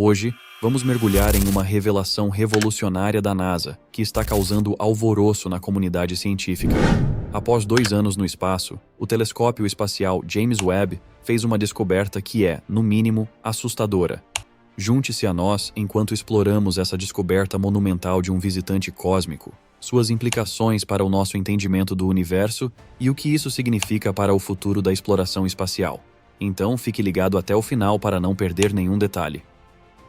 Hoje, vamos mergulhar em uma revelação revolucionária da NASA, que está causando alvoroço na comunidade científica. Após 2 anos no espaço, o telescópio espacial James Webb fez uma descoberta que é, no mínimo, assustadora. Junte-se a nós enquanto exploramos essa descoberta monumental de um visitante cósmico, suas implicações para o nosso entendimento do universo e o que isso significa para o futuro da exploração espacial. Então, fique ligado até o final para não perder nenhum detalhe.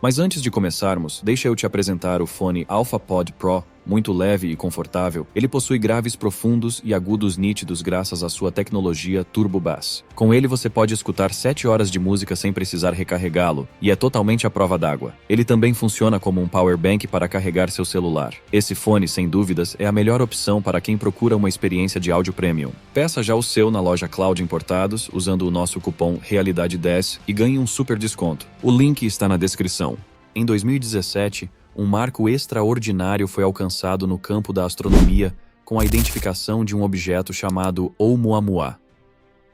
Mas antes de começarmos, deixa eu te apresentar o fone AlphaPod Pro. Muito leve e confortável, ele possui graves profundos e agudos nítidos graças à sua tecnologia Turbo Bass. Com ele você pode escutar 7 horas de música sem precisar recarregá-lo, e é totalmente à prova d'água. Ele também funciona como um power bank para carregar seu celular. Esse fone, sem dúvidas, é a melhor opção para quem procura uma experiência de áudio premium. Peça já o seu na loja Cloud Importados, usando o nosso cupom Realidade10 e ganhe um super desconto. O link está na descrição. Em 2017, um marco extraordinário foi alcançado no campo da astronomia com a identificação de um objeto chamado Oumuamua.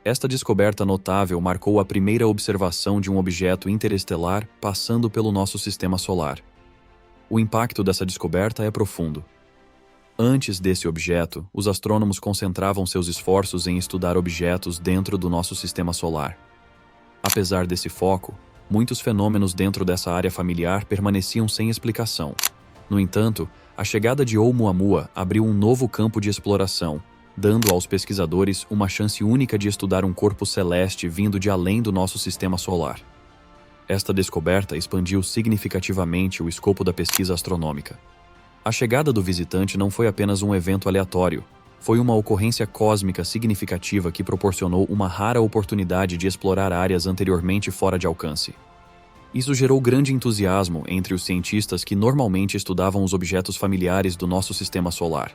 Esta descoberta notável marcou a primeira observação de um objeto interestelar passando pelo nosso sistema solar. O impacto dessa descoberta é profundo. Antes desse objeto, os astrônomos concentravam seus esforços em estudar objetos dentro do nosso sistema solar. Apesar desse foco, muitos fenômenos dentro dessa área familiar permaneciam sem explicação. No entanto, a chegada de Oumuamua abriu um novo campo de exploração, dando aos pesquisadores uma chance única de estudar um corpo celeste vindo de além do nosso sistema solar. Esta descoberta expandiu significativamente o escopo da pesquisa astronômica. A chegada do visitante não foi apenas um evento aleatório, foi uma ocorrência cósmica significativa que proporcionou uma rara oportunidade de explorar áreas anteriormente fora de alcance. Isso gerou grande entusiasmo entre os cientistas que normalmente estudavam os objetos familiares do nosso sistema solar.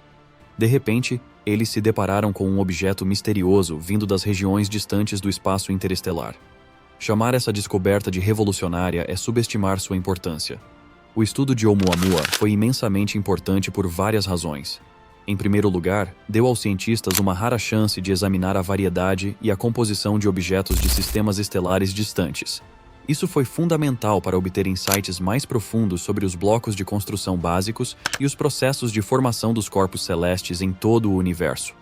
De repente, eles se depararam com um objeto misterioso vindo das regiões distantes do espaço interestelar. Chamar essa descoberta de revolucionária é subestimar sua importância. O estudo de Oumuamua foi imensamente importante por várias razões. Em primeiro lugar, deu aos cientistas uma rara chance de examinar a variedade e a composição de objetos de sistemas estelares distantes. Isso foi fundamental para obter insights mais profundos sobre os blocos de construção básicos e os processos de formação dos corpos celestes em todo o universo.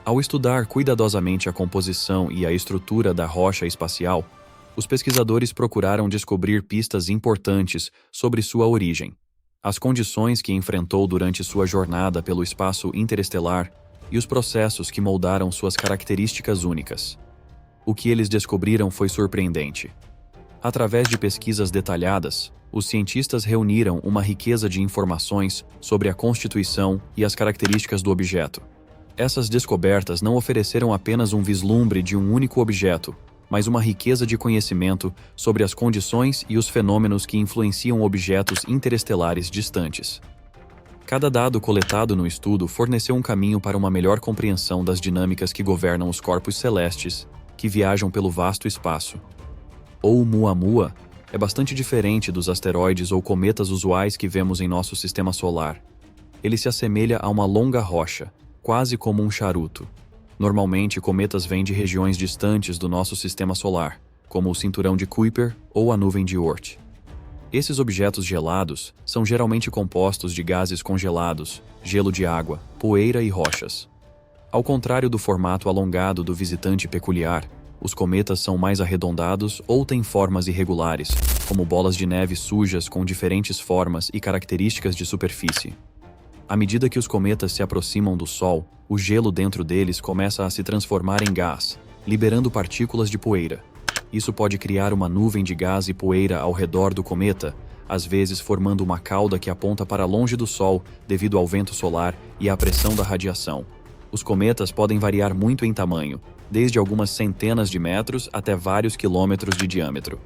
Ao estudar cuidadosamente a composição e a estrutura da rocha espacial, os pesquisadores procuraram descobrir pistas importantes sobre sua origem, as condições que enfrentou durante sua jornada pelo espaço interestelar e os processos que moldaram suas características únicas. O que eles descobriram foi surpreendente. Através de pesquisas detalhadas, os cientistas reuniram uma riqueza de informações sobre a constituição e as características do objeto. Essas descobertas não ofereceram apenas um vislumbre de um único objeto, mas uma riqueza de conhecimento sobre as condições e os fenômenos que influenciam objetos interestelares distantes. Cada dado coletado no estudo forneceu um caminho para uma melhor compreensão das dinâmicas que governam os corpos celestes, que viajam pelo vasto espaço. Oumuamua é bastante diferente dos asteroides ou cometas usuais que vemos em nosso sistema solar. Ele se assemelha a uma longa rocha, quase como um charuto. Normalmente, cometas vêm de regiões distantes do nosso sistema solar, como o cinturão de Kuiper ou a nuvem de Oort. Esses objetos gelados são geralmente compostos de gases congelados, gelo de água, poeira e rochas. Ao contrário do formato alongado do visitante peculiar, os cometas são mais arredondados ou têm formas irregulares, como bolas de neve sujas com diferentes formas e características de superfície. À medida que os cometas se aproximam do Sol, o gelo dentro deles começa a se transformar em gás, liberando partículas de poeira. Isso pode criar uma nuvem de gás e poeira ao redor do cometa, às vezes formando uma cauda que aponta para longe do Sol devido ao vento solar e à pressão da radiação. Os cometas podem variar muito em tamanho, desde algumas centenas de metros até vários quilômetros de diâmetro.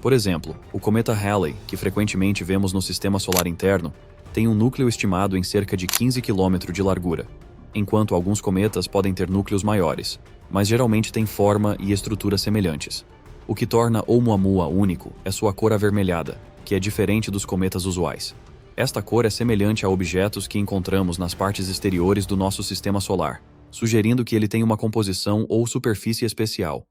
Por exemplo, o cometa Halley, que frequentemente vemos no sistema solar interno, tem um núcleo estimado em cerca de 15 km de largura, enquanto alguns cometas podem ter núcleos maiores, mas geralmente têm forma e estrutura semelhantes. O que torna Oumuamua único é sua cor avermelhada, que é diferente dos cometas usuais. Esta cor é semelhante a objetos que encontramos nas partes exteriores do nosso sistema solar, sugerindo que ele tem uma composição ou superfície especial.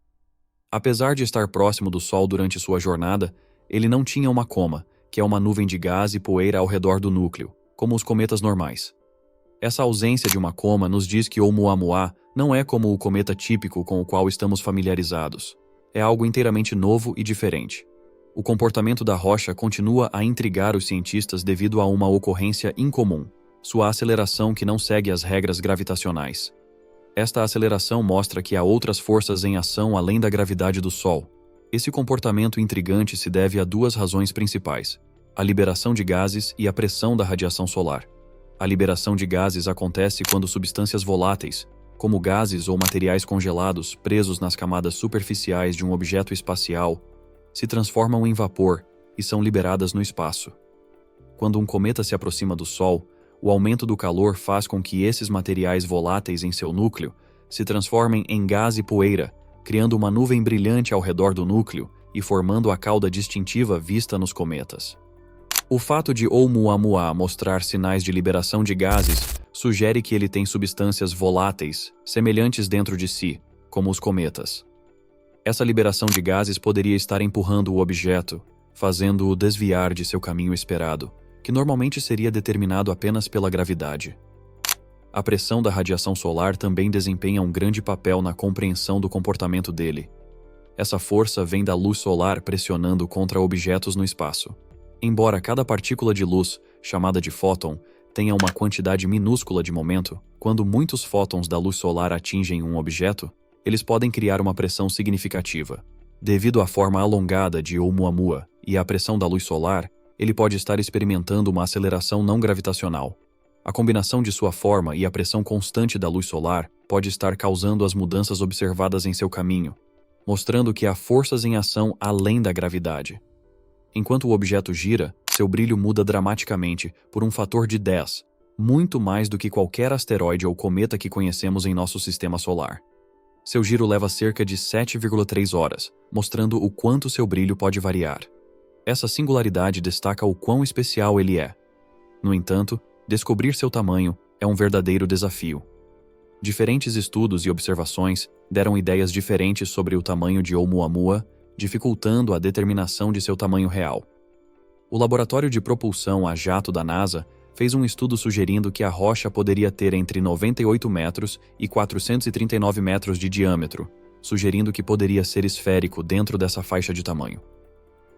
Apesar de estar próximo do Sol durante sua jornada, ele não tinha uma coma, que é uma nuvem de gás e poeira ao redor do núcleo, como os cometas normais. Essa ausência de uma coma nos diz que Oumuamua não é como o cometa típico com o qual estamos familiarizados. É algo inteiramente novo e diferente. O comportamento da rocha continua a intrigar os cientistas devido a uma ocorrência incomum, sua aceleração que não segue as regras gravitacionais. Esta aceleração mostra que há outras forças em ação além da gravidade do Sol. Esse comportamento intrigante se deve a duas razões principais: a liberação de gases e a pressão da radiação solar. A liberação de gases acontece quando substâncias voláteis, como gases ou materiais congelados presos nas camadas superficiais de um objeto espacial, se transformam em vapor e são liberadas no espaço. Quando um cometa se aproxima do Sol, o aumento do calor faz com que esses materiais voláteis em seu núcleo se transformem em gás e poeira, criando uma nuvem brilhante ao redor do núcleo e formando a cauda distintiva vista nos cometas. O fato de Oumuamua mostrar sinais de liberação de gases sugere que ele tem substâncias voláteis, semelhantes dentro de si, como os cometas. Essa liberação de gases poderia estar empurrando o objeto, fazendo-o desviar de seu caminho esperado, que normalmente seria determinado apenas pela gravidade. A pressão da radiação solar também desempenha um grande papel na compreensão do comportamento dele. Essa força vem da luz solar pressionando contra objetos no espaço. Embora cada partícula de luz, chamada de fóton, tenha uma quantidade minúscula de momento, quando muitos fótons da luz solar atingem um objeto, eles podem criar uma pressão significativa. Devido à forma alongada de Oumuamua e à pressão da luz solar, ele pode estar experimentando uma aceleração não gravitacional. A combinação de sua forma e a pressão constante da luz solar pode estar causando as mudanças observadas em seu caminho, mostrando que há forças em ação além da gravidade. Enquanto o objeto gira, seu brilho muda dramaticamente por um fator de 10, muito mais do que qualquer asteroide ou cometa que conhecemos em nosso sistema solar. Seu giro leva cerca de 7,3 horas, mostrando o quanto seu brilho pode variar. Essa singularidade destaca o quão especial ele é. No entanto, descobrir seu tamanho é um verdadeiro desafio. Diferentes estudos e observações deram ideias diferentes sobre o tamanho de Oumuamua, dificultando a determinação de seu tamanho real. O Laboratório de Propulsão a Jato da NASA fez um estudo sugerindo que a rocha poderia ter entre 98 metros e 439 metros de diâmetro, sugerindo que poderia ser esférico dentro dessa faixa de tamanho.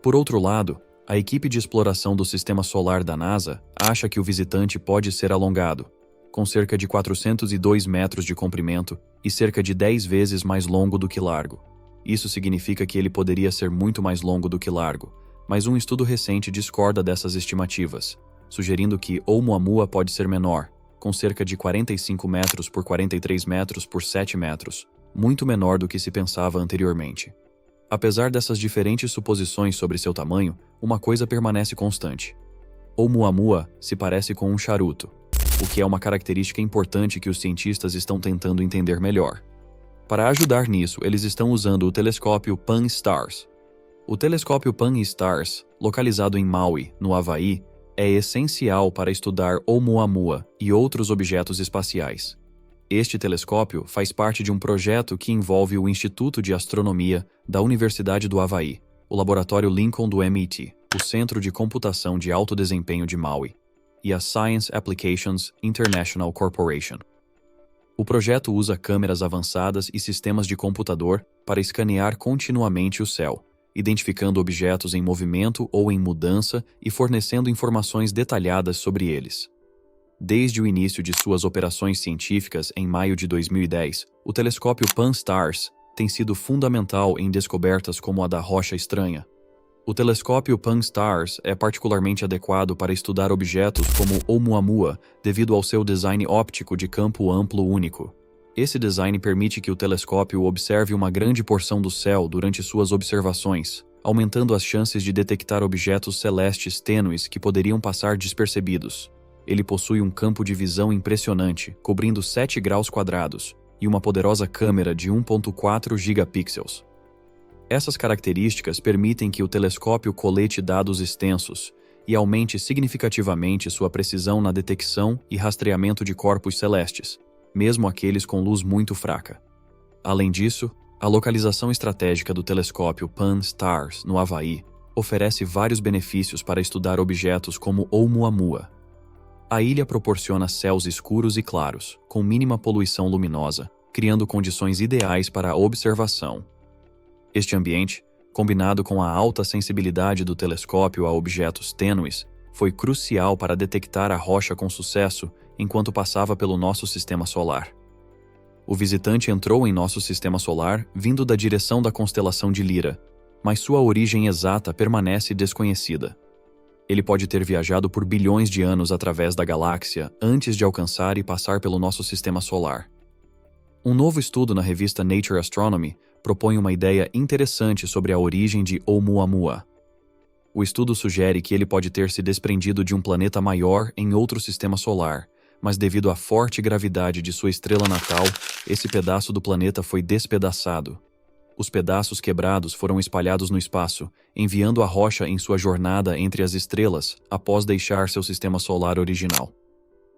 Por outro lado, a equipe de exploração do Sistema Solar da NASA acha que o visitante pode ser alongado, com cerca de 402 metros de comprimento e cerca de 10 vezes mais longo do que largo. Isso significa que ele poderia ser muito mais longo do que largo, mas um estudo recente discorda dessas estimativas, sugerindo que Oumuamua pode ser menor, com cerca de 45 metros por 43 metros por 7 metros, muito menor do que se pensava anteriormente. Apesar dessas diferentes suposições sobre seu tamanho, uma coisa permanece constante. Oumuamua se parece com um charuto, o que é uma característica importante que os cientistas estão tentando entender melhor. Para ajudar nisso, eles estão usando o telescópio Pan-STARRS. O telescópio Pan-STARRS, localizado em Maui, no Havaí, é essencial para estudar Oumuamua e outros objetos espaciais. Este telescópio faz parte de um projeto que envolve o Instituto de Astronomia da Universidade do Havaí, o Laboratório Lincoln do MIT, o Centro de Computação de Alto Desempenho de Maui, e a Science Applications International Corporation. O projeto usa câmeras avançadas e sistemas de computador para escanear continuamente o céu, identificando objetos em movimento ou em mudança e fornecendo informações detalhadas sobre eles. Desde o início de suas operações científicas em maio de 2010, o telescópio Pan-STARRS tem sido fundamental em descobertas como a da rocha estranha. O telescópio Pan-STARRS é particularmente adequado para estudar objetos como Oumuamua devido ao seu design óptico de campo amplo único. Esse design permite que o telescópio observe uma grande porção do céu durante suas observações, aumentando as chances de detectar objetos celestes tênues que poderiam passar despercebidos. Ele possui um campo de visão impressionante, cobrindo 7 graus quadrados, e uma poderosa câmera de 1.4 gigapixels. Essas características permitem que o telescópio colete dados extensos e aumente significativamente sua precisão na detecção e rastreamento de corpos celestes, mesmo aqueles com luz muito fraca. Além disso, a localização estratégica do telescópio Pan-STARRS no Havaí oferece vários benefícios para estudar objetos como Oumuamua. A ilha proporciona céus escuros e claros, com mínima poluição luminosa, criando condições ideais para a observação. Este ambiente, combinado com a alta sensibilidade do telescópio a objetos tênues, foi crucial para detectar a rocha com sucesso enquanto passava pelo nosso sistema solar. O visitante entrou em nosso sistema solar vindo da direção da constelação de Lyra, mas sua origem exata permanece desconhecida. Ele pode ter viajado por bilhões de anos através da galáxia antes de alcançar e passar pelo nosso sistema solar. Um novo estudo na revista Nature Astronomy propõe uma ideia interessante sobre a origem de Oumuamua. O estudo sugere que ele pode ter se desprendido de um planeta maior em outro sistema solar, mas devido à forte gravidade de sua estrela natal, esse pedaço do planeta foi despedaçado. Os pedaços quebrados foram espalhados no espaço, enviando a rocha em sua jornada entre as estrelas após deixar seu sistema solar original.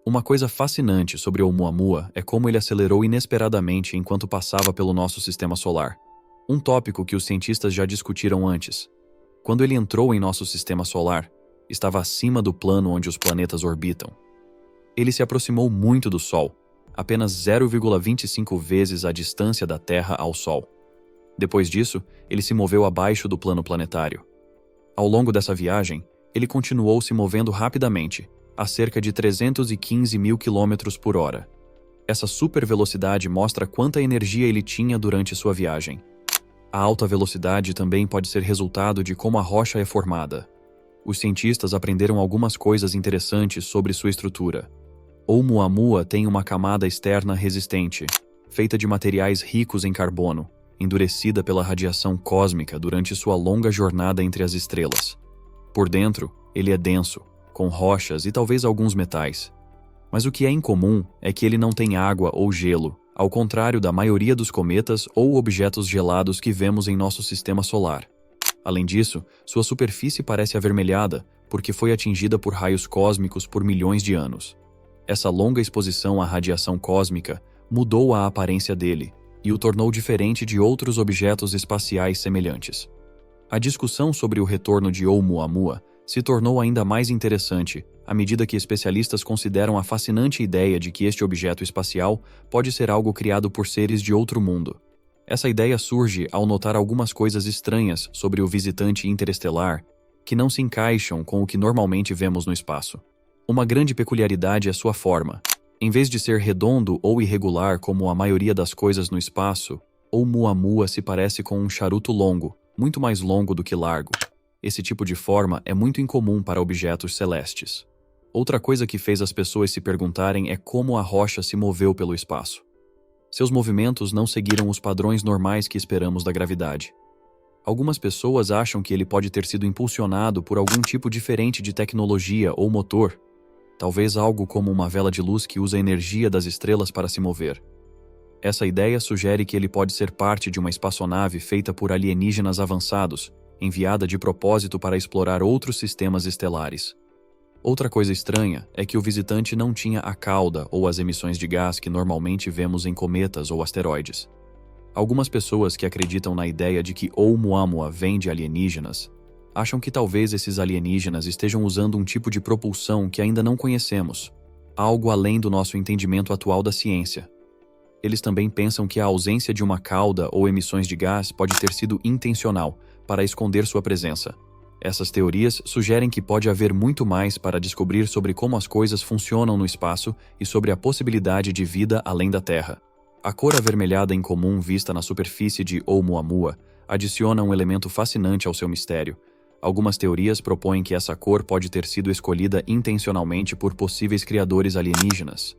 Uma coisa fascinante sobre Oumuamua é como ele acelerou inesperadamente enquanto passava pelo nosso sistema solar. Um tópico que os cientistas já discutiram antes. Quando ele entrou em nosso sistema solar, estava acima do plano onde os planetas orbitam. Ele se aproximou muito do Sol, apenas 0,25 vezes a distância da Terra ao Sol. Depois disso, ele se moveu abaixo do plano planetário. Ao longo dessa viagem, ele continuou se movendo rapidamente, a cerca de 315 mil km por hora. Essa supervelocidade mostra quanta energia ele tinha durante sua viagem. A alta velocidade também pode ser resultado de como a rocha é formada. Os cientistas aprenderam algumas coisas interessantes sobre sua estrutura. Oumuamua tem uma camada externa resistente, feita de materiais ricos em carbono, endurecida pela radiação cósmica durante sua longa jornada entre as estrelas. Por dentro, ele é denso, com rochas e talvez alguns metais. Mas o que é incomum é que ele não tem água ou gelo, ao contrário da maioria dos cometas ou objetos gelados que vemos em nosso sistema solar. Além disso, sua superfície parece avermelhada porque foi atingida por raios cósmicos por milhões de anos. Essa longa exposição à radiação cósmica mudou a aparência dele e o tornou diferente de outros objetos espaciais semelhantes. A discussão sobre o retorno de Oumuamua se tornou ainda mais interessante à medida que especialistas consideram a fascinante ideia de que este objeto espacial pode ser algo criado por seres de outro mundo. Essa ideia surge ao notar algumas coisas estranhas sobre o visitante interestelar que não se encaixam com o que normalmente vemos no espaço. Uma grande peculiaridade é sua forma. Em vez de ser redondo ou irregular como a maioria das coisas no espaço, Oumuamua se parece com um charuto longo, muito mais longo do que largo. Esse tipo de forma é muito incomum para objetos celestes. Outra coisa que fez as pessoas se perguntarem é como a rocha se moveu pelo espaço. Seus movimentos não seguiram os padrões normais que esperamos da gravidade. Algumas pessoas acham que ele pode ter sido impulsionado por algum tipo diferente de tecnologia ou motor, talvez algo como uma vela de luz que usa a energia das estrelas para se mover. Essa ideia sugere que ele pode ser parte de uma espaçonave feita por alienígenas avançados, enviada de propósito para explorar outros sistemas estelares. Outra coisa estranha é que o visitante não tinha a cauda ou as emissões de gás que normalmente vemos em cometas ou asteroides. Algumas pessoas que acreditam na ideia de que Oumuamua vem de alienígenas acham que talvez esses alienígenas estejam usando um tipo de propulsão que ainda não conhecemos, algo além do nosso entendimento atual da ciência. Eles também pensam que a ausência de uma cauda ou emissões de gás pode ter sido intencional, para esconder sua presença. Essas teorias sugerem que pode haver muito mais para descobrir sobre como as coisas funcionam no espaço e sobre a possibilidade de vida além da Terra. A cor avermelhada incomum vista na superfície de Oumuamua adiciona um elemento fascinante ao seu mistério. Algumas teorias propõem que essa cor pode ter sido escolhida intencionalmente por possíveis criadores alienígenas.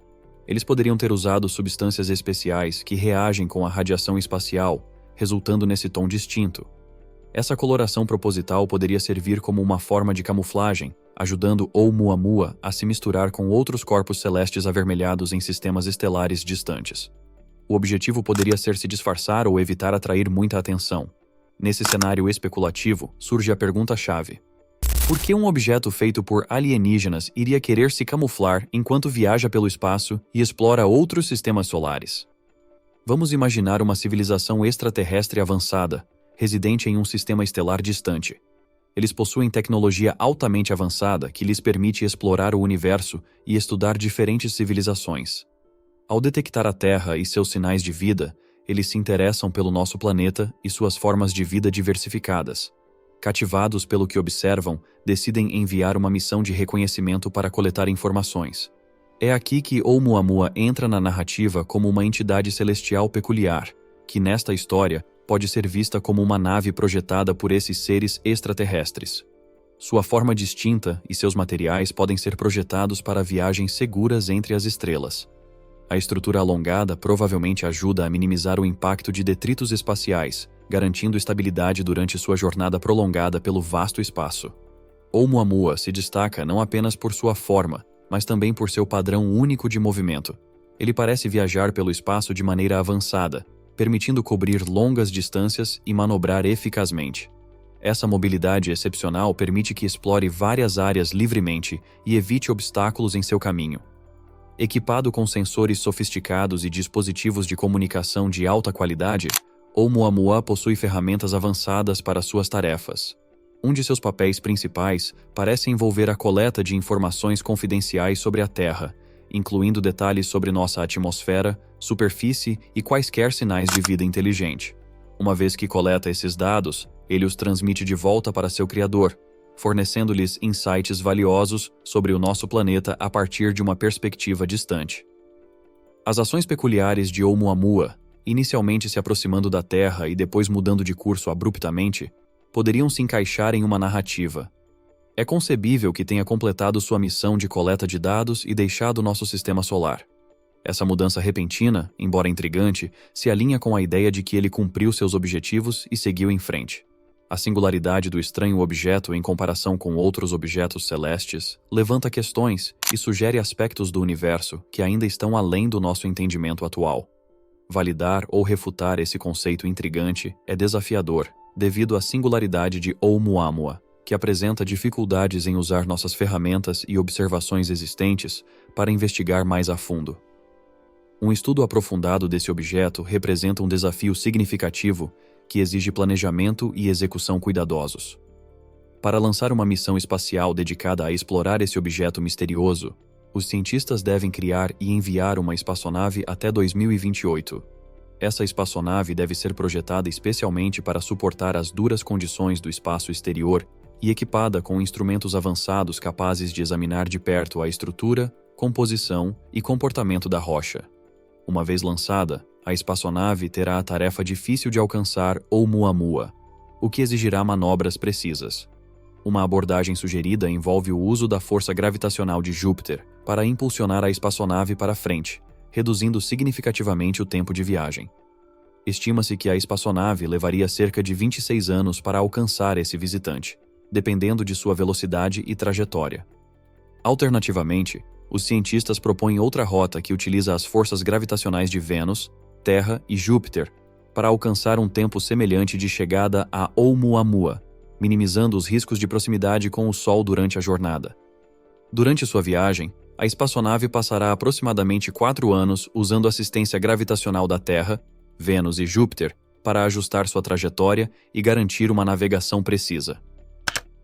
Eles poderiam ter usado substâncias especiais que reagem com a radiação espacial, resultando nesse tom distinto. Essa coloração proposital poderia servir como uma forma de camuflagem, ajudando Oumuamua a se misturar com outros corpos celestes avermelhados em sistemas estelares distantes. O objetivo poderia ser se disfarçar ou evitar atrair muita atenção. Nesse cenário especulativo, surge a pergunta-chave. Por que um objeto feito por alienígenas iria querer se camuflar enquanto viaja pelo espaço e explora outros sistemas solares? Vamos imaginar uma civilização extraterrestre avançada, residente em um sistema estelar distante. Eles possuem tecnologia altamente avançada que lhes permite explorar o universo e estudar diferentes civilizações. Ao detectar a Terra e seus sinais de vida, eles se interessam pelo nosso planeta e suas formas de vida diversificadas. Cativados pelo que observam, decidem enviar uma missão de reconhecimento para coletar informações. É aqui que Oumuamua entra na narrativa como uma entidade celestial peculiar, que nesta história pode ser vista como uma nave projetada por esses seres extraterrestres. Sua forma distinta e seus materiais podem ser projetados para viagens seguras entre as estrelas. A estrutura alongada provavelmente ajuda a minimizar o impacto de detritos espaciais, garantindo estabilidade durante sua jornada prolongada pelo vasto espaço. Oumuamua se destaca não apenas por sua forma, mas também por seu padrão único de movimento. Ele parece viajar pelo espaço de maneira avançada, permitindo cobrir longas distâncias e manobrar eficazmente. Essa mobilidade excepcional permite que explore várias áreas livremente e evite obstáculos em seu caminho. Equipado com sensores sofisticados e dispositivos de comunicação de alta qualidade, Oumuamua possui ferramentas avançadas para suas tarefas. Um de seus papéis principais parece envolver a coleta de informações confidenciais sobre a Terra, incluindo detalhes sobre nossa atmosfera, superfície e quaisquer sinais de vida inteligente. Uma vez que coleta esses dados, ele os transmite de volta para seu criador, fornecendo-lhes insights valiosos sobre o nosso planeta a partir de uma perspectiva distante. As ações peculiares de Oumuamua, inicialmente se aproximando da Terra e depois mudando de curso abruptamente, poderiam se encaixar em uma narrativa. É concebível que tenha completado sua missão de coleta de dados e deixado nosso sistema solar. Essa mudança repentina, embora intrigante, se alinha com a ideia de que ele cumpriu seus objetivos e seguiu em frente. A singularidade do estranho objeto em comparação com outros objetos celestes levanta questões e sugere aspectos do universo que ainda estão além do nosso entendimento atual. Validar ou refutar esse conceito intrigante é desafiador, devido à singularidade de Oumuamua, que apresenta dificuldades em usar nossas ferramentas e observações existentes para investigar mais a fundo. Um estudo aprofundado desse objeto representa um desafio significativo que exige planejamento e execução cuidadosos. Para lançar uma missão espacial dedicada a explorar esse objeto misterioso, os cientistas devem criar e enviar uma espaçonave até 2028. Essa espaçonave deve ser projetada especialmente para suportar as duras condições do espaço exterior e equipada com instrumentos avançados capazes de examinar de perto a estrutura, composição e comportamento da rocha. Uma vez lançada, a espaçonave terá a tarefa difícil de alcançar Oumuamua, o que exigirá manobras precisas. Uma abordagem sugerida envolve o uso da força gravitacional de Júpiter para impulsionar a espaçonave para frente, reduzindo significativamente o tempo de viagem. Estima-se que a espaçonave levaria cerca de 26 anos para alcançar esse visitante, dependendo de sua velocidade e trajetória. Alternativamente, os cientistas propõem outra rota que utiliza as forças gravitacionais de Vênus, Terra e Júpiter para alcançar um tempo semelhante de chegada a Oumuamua, minimizando os riscos de proximidade com o Sol durante a jornada. Durante sua viagem, a espaçonave passará aproximadamente 4 anos usando assistência gravitacional da Terra, Vênus e Júpiter para ajustar sua trajetória e garantir uma navegação precisa.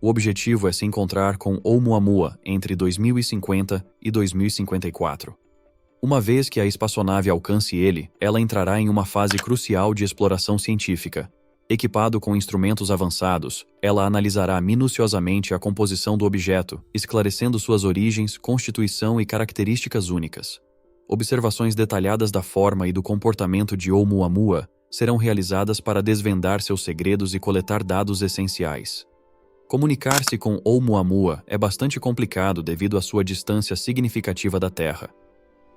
O objetivo é se encontrar com Oumuamua entre 2050 e 2054. Uma vez que a espaçonave alcance ele, ela entrará em uma fase crucial de exploração científica. Equipado com instrumentos avançados, ela analisará minuciosamente a composição do objeto, esclarecendo suas origens, constituição e características únicas. Observações detalhadas da forma e do comportamento de Oumuamua serão realizadas para desvendar seus segredos e coletar dados essenciais. Comunicar-se com Oumuamua é bastante complicado devido à sua distância significativa da Terra.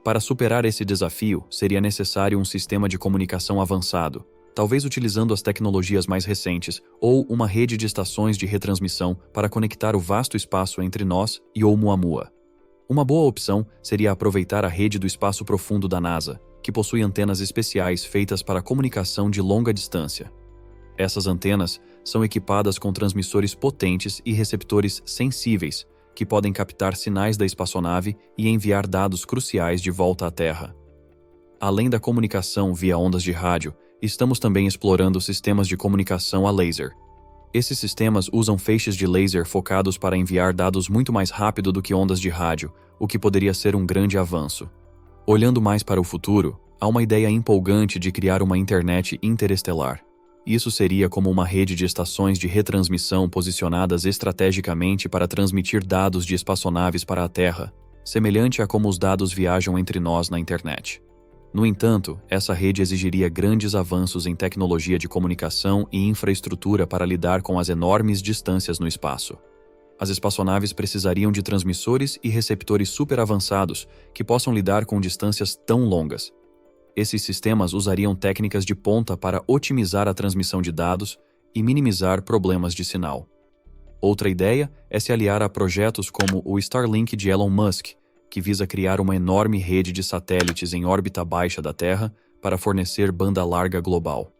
Para superar esse desafio, seria necessário um sistema de comunicação avançado, talvez utilizando as tecnologias mais recentes, ou uma rede de estações de retransmissão para conectar o vasto espaço entre nós e Oumuamua. Uma boa opção seria aproveitar a rede do espaço profundo da NASA, que possui antenas especiais feitas para comunicação de longa distância. Essas antenas são equipadas com transmissores potentes e receptores sensíveis, que podem captar sinais da espaçonave e enviar dados cruciais de volta à Terra. Além da comunicação via ondas de rádio, estamos também explorando sistemas de comunicação a laser. Esses sistemas usam feixes de laser focados para enviar dados muito mais rápido do que ondas de rádio, o que poderia ser um grande avanço. Olhando mais para o futuro, há uma ideia empolgante de criar uma internet interestelar. Isso seria como uma rede de estações de retransmissão posicionadas estrategicamente para transmitir dados de espaçonaves para a Terra, semelhante a como os dados viajam entre nós na internet. No entanto, essa rede exigiria grandes avanços em tecnologia de comunicação e infraestrutura para lidar com as enormes distâncias no espaço. As espaçonaves precisariam de transmissores e receptores super avançados que possam lidar com distâncias tão longas. Esses sistemas usariam técnicas de ponta para otimizar a transmissão de dados e minimizar problemas de sinal. Outra ideia é se aliar a projetos como o Starlink de Elon Musk, que visa criar uma enorme rede de satélites em órbita baixa da Terra para fornecer banda larga global.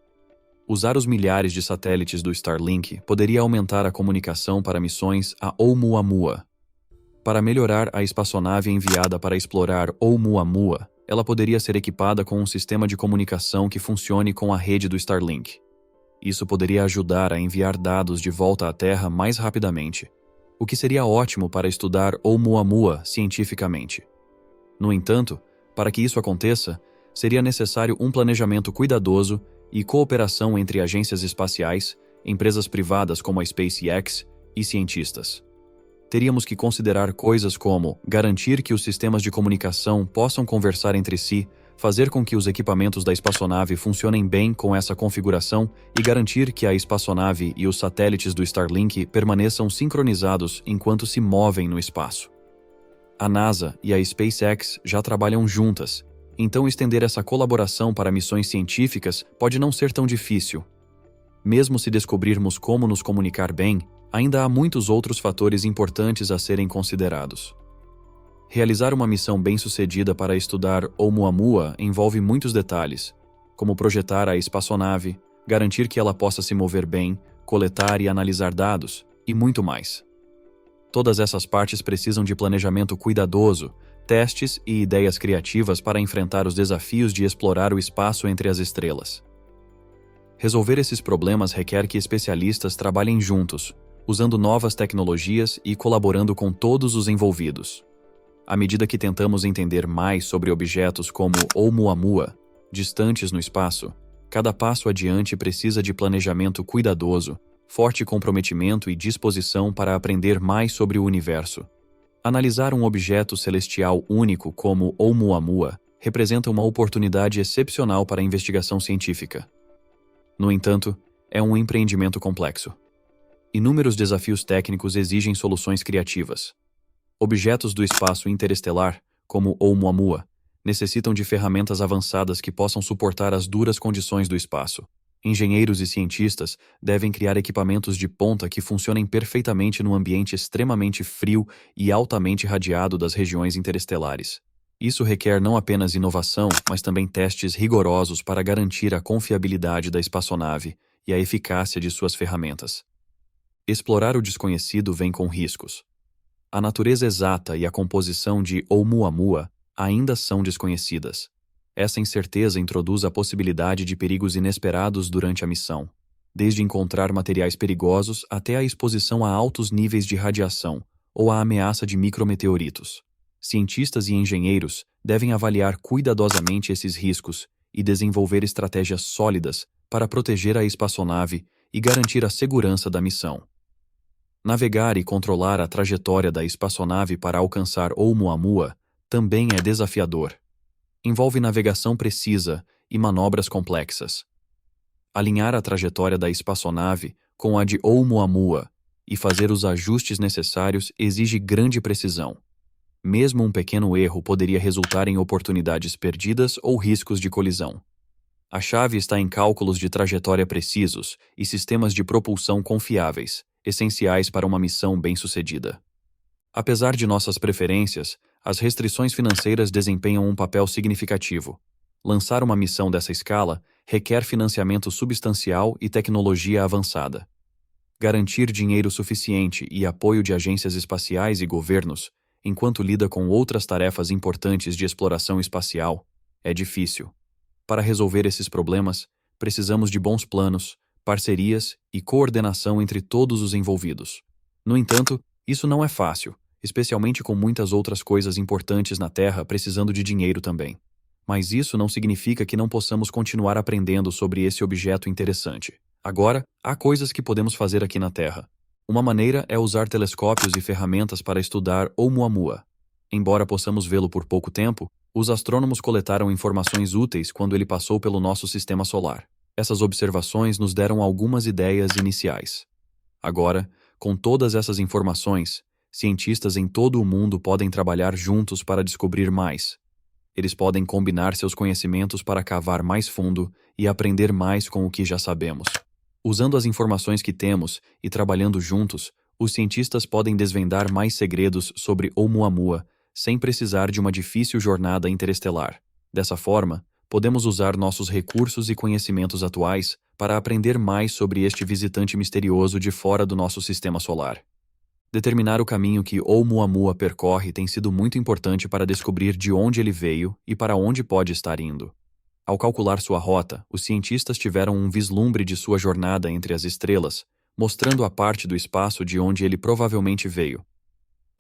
Usar os milhares de satélites do Starlink poderia aumentar a comunicação para missões a Oumuamua. Para melhorar a espaçonave enviada para explorar Oumuamua, ela poderia ser equipada com um sistema de comunicação que funcione com a rede do Starlink. Isso poderia ajudar a enviar dados de volta à Terra mais rapidamente, o que seria ótimo para estudar Oumuamua cientificamente. No entanto, para que isso aconteça, seria necessário um planejamento cuidadoso e cooperação entre agências espaciais, empresas privadas como a SpaceX e cientistas. Teríamos que considerar coisas como garantir que os sistemas de comunicação possam conversar entre si, fazer com que os equipamentos da espaçonave funcionem bem com essa configuração e garantir que a espaçonave e os satélites do Starlink permaneçam sincronizados enquanto se movem no espaço. A NASA e a SpaceX já trabalham juntas, então estender essa colaboração para missões científicas pode não ser tão difícil. Mesmo se descobrirmos como nos comunicar bem, ainda há muitos outros fatores importantes a serem considerados. Realizar uma missão bem-sucedida para estudar Oumuamua envolve muitos detalhes, como projetar a espaçonave, garantir que ela possa se mover bem, coletar e analisar dados, e muito mais. Todas essas partes precisam de planejamento cuidadoso, testes e ideias criativas para enfrentar os desafios de explorar o espaço entre as estrelas. Resolver esses problemas requer que especialistas trabalhem juntos, usando novas tecnologias e colaborando com todos os envolvidos. À medida que tentamos entender mais sobre objetos como Oumuamua, distantes no espaço, cada passo adiante precisa de planejamento cuidadoso, forte comprometimento e disposição para aprender mais sobre o universo. Analisar um objeto celestial único como Oumuamua representa uma oportunidade excepcional para a investigação científica. No entanto, é um empreendimento complexo. Inúmeros desafios técnicos exigem soluções criativas. Objetos do espaço interestelar, como Oumuamua, necessitam de ferramentas avançadas que possam suportar as duras condições do espaço. Engenheiros e cientistas devem criar equipamentos de ponta que funcionem perfeitamente no ambiente extremamente frio e altamente radiado das regiões interestelares. Isso requer não apenas inovação, mas também testes rigorosos para garantir a confiabilidade da espaçonave e a eficácia de suas ferramentas. Explorar o desconhecido vem com riscos. A natureza exata e a composição de Oumuamua ainda são desconhecidas. Essa incerteza introduz a possibilidade de perigos inesperados durante a missão, desde encontrar materiais perigosos até a exposição a altos níveis de radiação ou a ameaça de micrometeoritos. Cientistas e engenheiros devem avaliar cuidadosamente esses riscos e desenvolver estratégias sólidas para proteger a espaçonave e garantir a segurança da missão. Navegar e controlar a trajetória da espaçonave para alcançar Oumuamua também é desafiador. Envolve navegação precisa e manobras complexas. Alinhar a trajetória da espaçonave com a de Oumuamua e fazer os ajustes necessários exige grande precisão. Mesmo um pequeno erro poderia resultar em oportunidades perdidas ou riscos de colisão. A chave está em cálculos de trajetória precisos e sistemas de propulsão confiáveis, essenciais para uma missão bem-sucedida. Apesar de nossas preferências, as restrições financeiras desempenham um papel significativo. Lançar uma missão dessa escala requer financiamento substancial e tecnologia avançada. Garantir dinheiro suficiente e apoio de agências espaciais e governos, enquanto lida com outras tarefas importantes de exploração espacial, é difícil. Para resolver esses problemas, precisamos de bons planos, parcerias e coordenação entre todos os envolvidos. No entanto, isso não é fácil, especialmente com muitas outras coisas importantes na Terra precisando de dinheiro também. Mas isso não significa que não possamos continuar aprendendo sobre esse objeto interessante. Agora, há coisas que podemos fazer aqui na Terra. Uma maneira é usar telescópios e ferramentas para estudar Oumuamua. Embora possamos vê-lo por pouco tempo, os astrônomos coletaram informações úteis quando ele passou pelo nosso sistema solar. Essas observações nos deram algumas ideias iniciais. Agora, com todas essas informações, cientistas em todo o mundo podem trabalhar juntos para descobrir mais. Eles podem combinar seus conhecimentos para cavar mais fundo e aprender mais com o que já sabemos. Usando as informações que temos e trabalhando juntos, os cientistas podem desvendar mais segredos sobre Oumuamua sem precisar de uma difícil jornada interestelar. Dessa forma, podemos usar nossos recursos e conhecimentos atuais para aprender mais sobre este visitante misterioso de fora do nosso sistema solar. Determinar o caminho que Oumuamua percorre tem sido muito importante para descobrir de onde ele veio e para onde pode estar indo. Ao calcular sua rota, os cientistas tiveram um vislumbre de sua jornada entre as estrelas, mostrando a parte do espaço de onde ele provavelmente veio.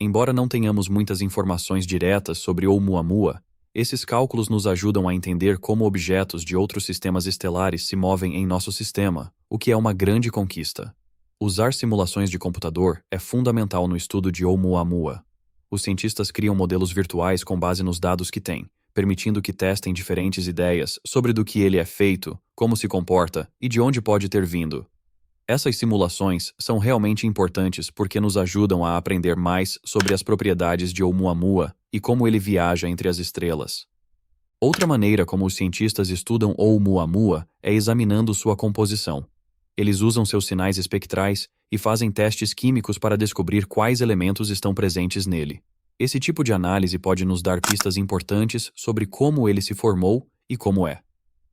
Embora não tenhamos muitas informações diretas sobre Oumuamua, esses cálculos nos ajudam a entender como objetos de outros sistemas estelares se movem em nosso sistema, o que é uma grande conquista. Usar simulações de computador é fundamental no estudo de Oumuamua. Os cientistas criam modelos virtuais com base nos dados que têm, permitindo que testem diferentes ideias sobre do que ele é feito, como se comporta e de onde pode ter vindo. Essas simulações são realmente importantes porque nos ajudam a aprender mais sobre as propriedades de Oumuamua e como ele viaja entre as estrelas. Outra maneira como os cientistas estudam Oumuamua é examinando sua composição. Eles usam seus sinais espectrais e fazem testes químicos para descobrir quais elementos estão presentes nele. Esse tipo de análise pode nos dar pistas importantes sobre como ele se formou e como é.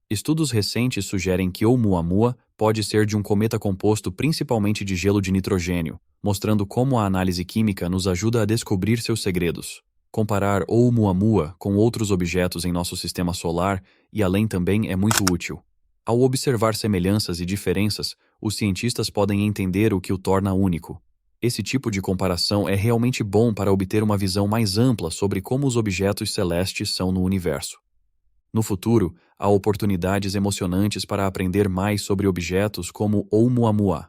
Estudos recentes sugerem que Oumuamua pode ser de um cometa composto principalmente de gelo de nitrogênio, mostrando como a análise química nos ajuda a descobrir seus segredos. Comparar Oumuamua com outros objetos em nosso sistema solar e além também é muito útil. Ao observar semelhanças e diferenças, os cientistas podem entender o que o torna único. Esse tipo de comparação é realmente bom para obter uma visão mais ampla sobre como os objetos celestes são no universo. No futuro, há oportunidades emocionantes para aprender mais sobre objetos como Oumuamua.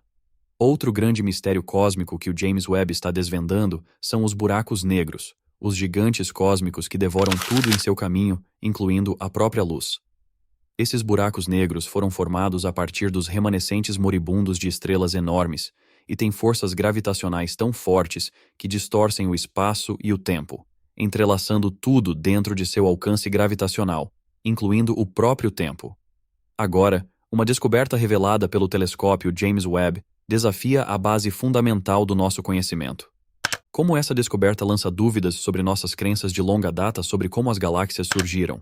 Outro grande mistério cósmico que o James Webb está desvendando são os buracos negros, os gigantes cósmicos que devoram tudo em seu caminho, incluindo a própria luz. Esses buracos negros foram formados a partir dos remanescentes moribundos de estrelas enormes e têm forças gravitacionais tão fortes que distorcem o espaço e o tempo, entrelaçando tudo dentro de seu alcance gravitacional, incluindo o próprio tempo. Agora, uma descoberta revelada pelo telescópio James Webb desafia a base fundamental do nosso conhecimento. Como essa descoberta lança dúvidas sobre nossas crenças de longa data sobre como as galáxias surgiram?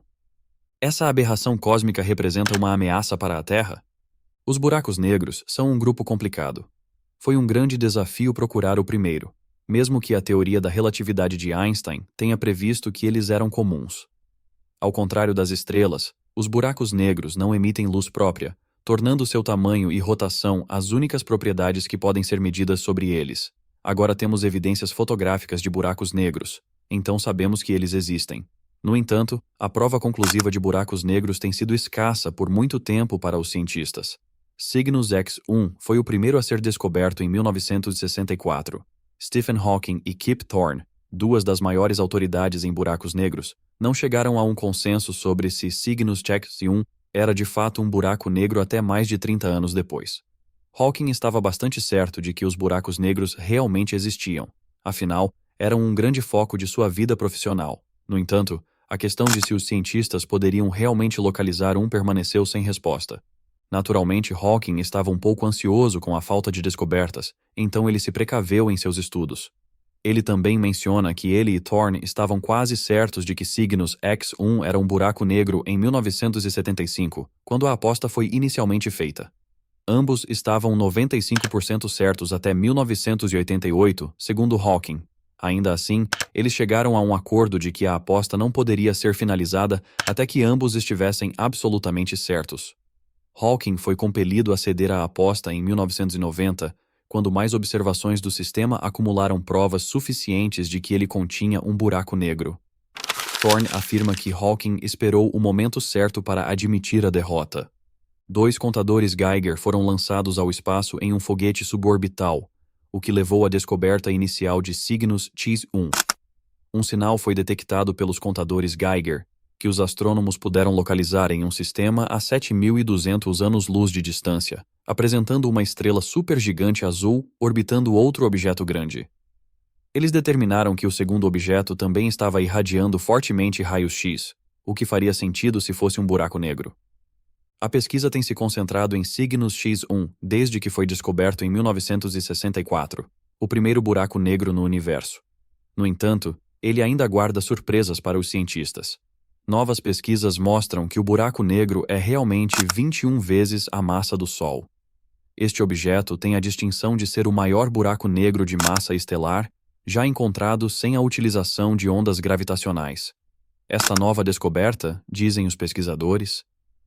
Essa aberração cósmica representa uma ameaça para a Terra? Os buracos negros são um grupo complicado. Foi um grande desafio procurar o primeiro, mesmo que a teoria da relatividade de Einstein tenha previsto que eles eram comuns. Ao contrário das estrelas, os buracos negros não emitem luz própria, tornando seu tamanho e rotação as únicas propriedades que podem ser medidas sobre eles. Agora temos evidências fotográficas de buracos negros, então sabemos que eles existem. No entanto, a prova conclusiva de buracos negros tem sido escassa por muito tempo para os cientistas. Cygnus X1 foi o primeiro a ser descoberto em 1964. Stephen Hawking e Kip Thorne, duas das maiores autoridades em buracos negros, não chegaram a um consenso sobre se Cygnus X1 era de fato um buraco negro até mais de 30 anos depois. Hawking estava bastante certo de que os buracos negros realmente existiam, afinal, eram um grande foco de sua vida profissional. No entanto, a questão de se os cientistas poderiam realmente localizar um permaneceu sem resposta. Naturalmente, Hawking estava um pouco ansioso com a falta de descobertas, então ele se precaveu em seus estudos. Ele também menciona que ele e Thorne estavam quase certos de que Cygnus X1 era um buraco negro em 1975, quando a aposta foi inicialmente feita. Ambos estavam 95% certos até 1988, segundo Hawking. Ainda assim, eles chegaram a um acordo de que a aposta não poderia ser finalizada até que ambos estivessem absolutamente certos. Hawking foi compelido a ceder à aposta em 1990, quando mais observações do sistema acumularam provas suficientes de que ele continha um buraco negro. Thorne afirma que Hawking esperou o momento certo para admitir a derrota. 2 contadores Geiger foram lançados ao espaço em um foguete suborbital, o que levou à descoberta inicial de Cygnus X-1. Um sinal foi detectado pelos contadores Geiger, que os astrônomos puderam localizar em um sistema a 7.200 anos-luz de distância, apresentando uma estrela supergigante azul orbitando outro objeto grande. Eles determinaram que o segundo objeto também estava irradiando fortemente raios X, o que faria sentido se fosse um buraco negro. A pesquisa tem se concentrado em Cygnus X-1 desde que foi descoberto em 1964, o primeiro buraco negro no universo. No entanto, ele ainda guarda surpresas para os cientistas. Novas pesquisas mostram que o buraco negro é realmente 21 vezes a massa do Sol. Este objeto tem a distinção de ser o maior buraco negro de massa estelar já encontrado sem a utilização de ondas gravitacionais. Esta nova descoberta, dizem os pesquisadores,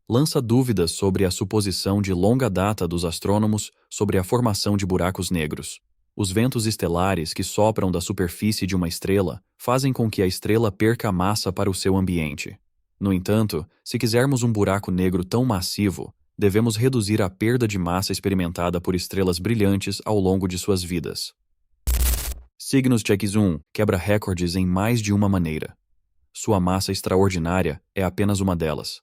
lança dúvidas sobre a suposição de longa data dos astrônomos sobre a formação de buracos negros. Os ventos estelares que sopram da superfície de uma estrela fazem com que a estrela perca massa para o seu ambiente. No entanto, se quisermos um buraco negro tão massivo, devemos reduzir a perda de massa experimentada por estrelas brilhantes ao longo de suas vidas. Cygnus X-1 quebra recordes em mais de uma maneira. Sua massa extraordinária é apenas uma delas.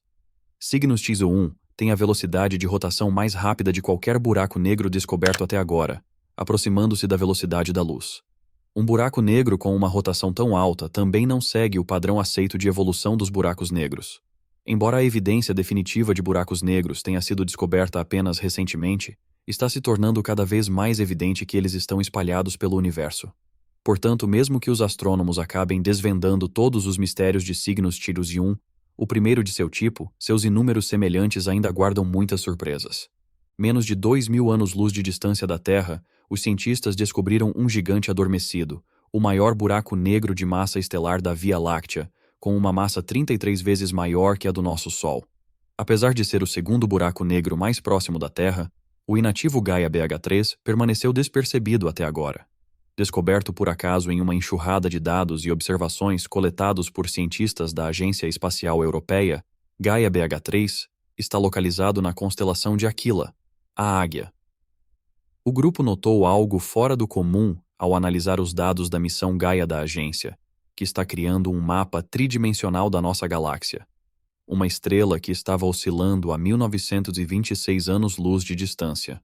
Cygnus X-1 tem a velocidade de rotação mais rápida de qualquer buraco negro descoberto até agora, aproximando-se da velocidade da luz. Um buraco negro com uma rotação tão alta também não segue o padrão aceito de evolução dos buracos negros. Embora a evidência definitiva de buracos negros tenha sido descoberta apenas recentemente, está se tornando cada vez mais evidente que eles estão espalhados pelo universo. Portanto, mesmo que os astrônomos acabem desvendando todos os mistérios de Cygnus X-1, o primeiro de seu tipo, seus inúmeros semelhantes ainda guardam muitas surpresas. Menos de 2.000 anos-luz de distância da Terra, os cientistas descobriram um gigante adormecido, o maior buraco negro de massa estelar da Via Láctea, com uma massa 33 vezes maior que a do nosso Sol. Apesar de ser o segundo buraco negro mais próximo da Terra, o inativo Gaia BH3 permaneceu despercebido até agora. Descoberto por acaso em uma enxurrada de dados e observações coletados por cientistas da Agência Espacial Europeia, Gaia BH3 está localizado na constelação de Aquila, a Águia. O grupo notou algo fora do comum ao analisar os dados da missão Gaia da agência, que está criando um mapa tridimensional da nossa galáxia. Uma estrela que estava oscilando a 1926 anos-luz de distância.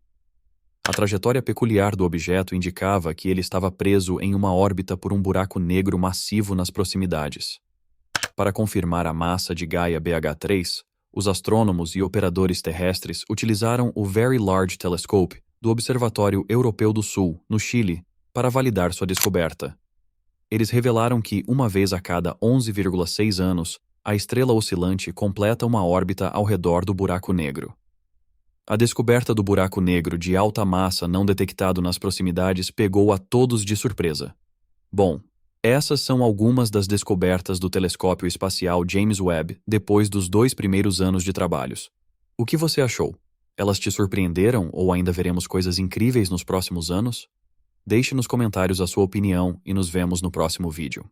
A trajetória peculiar do objeto indicava que ele estava preso em uma órbita por um buraco negro massivo nas proximidades. Para confirmar a massa de Gaia BH3, os astrônomos e operadores terrestres utilizaram o Very Large Telescope do Observatório Europeu do Sul, no Chile, para validar sua descoberta. Eles revelaram que, uma vez a cada 11,6 anos, a estrela oscilante completa uma órbita ao redor do buraco negro. A descoberta do buraco negro de alta massa não detectado nas proximidades pegou a todos de surpresa. Bom, essas são algumas das descobertas do telescópio espacial James Webb depois dos 2 primeiros anos de trabalhos. O que você achou? Elas te surpreenderam ou ainda veremos coisas incríveis nos próximos anos? Deixe nos comentários a sua opinião e nos vemos no próximo vídeo.